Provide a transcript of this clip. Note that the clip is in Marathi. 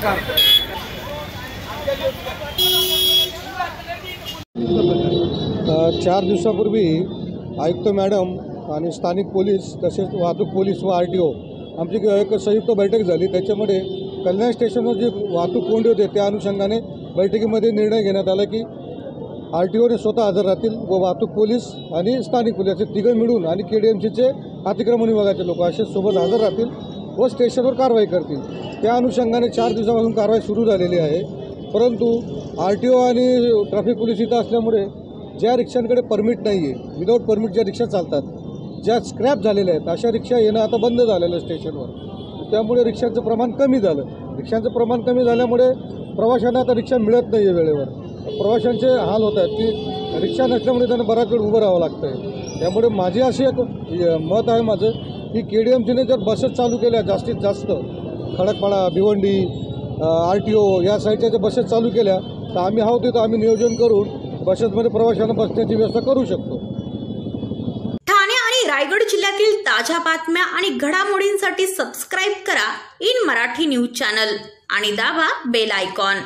सरकार। 4 दिवसापूर्वी आयुक्त मॅडम आणि स्थानिक पोलीस तसेच वाहतूक पोलीस व RTO आमची एक संयुक्त बैठक झाली। त्याच्यामध्ये कल्याण स्टेशनवर जी वाहतूक कोंडी होते त्या अनुषंगाने बैठकीमध्ये निर्णय घेण्यात आला की RTOने स्वतः हजर राहतील व वाहतूक पोलीस आणि स्थानिक पोलीस असे तिघं मिळून आणि KDMCचे अतिक्रमण विभागाचे लोक असे सोबत हजर राहतील व स्टेशनवर कारवाई करतील। त्या अनुषंगाने 4 दिवसापासून कारवाई सुरू झालेली आहे। परंतु RTO आणि ट्रॅफिक पोलीस इथं असल्यामुळे ज्या रिक्षांकडे परमिट नाही आहे, विदाऊट परमिट ज्या रिक्षा चालतात, ज्या स्क्रॅप झालेल्या आहेत, अशा रिक्षा येणं आता बंद झालेलं स्टेशनवर। त्यामुळे रिक्षांचं प्रमाण कमी झालं। रिक्षांचं प्रमाण कमी झाल्यामुळे प्रवाशांना आता रिक्षा मिळत नाही आहे वेळेवर। प्रवाशांचे हाल होत आहेत की रिक्षा नसल्यामुळे त्यांना बराच वेळ उभं राहावं लागतं आहे। त्यामुळे माझी अशी एक मत आहे माझं की KDMCने जर बसेस चालू केल्या जास्तीत जास्त खडकपाडा, भिवंडी, RTO या साईडच्या जर बसेस चालू केल्या तर आम्ही आहोत तिथं आम्ही नियोजन करून बसेसमध्ये प्रवाशांना बसण्याची व्यवस्था करू शकतो। ठाणे आणि रायगड जिल्ह्यातील ताज्या बातम्या आणि घडामोडींसाठी सबस्क्राईब करा इन मराठी न्यूज चॅनल आणि दाबा बेल आयकॉन।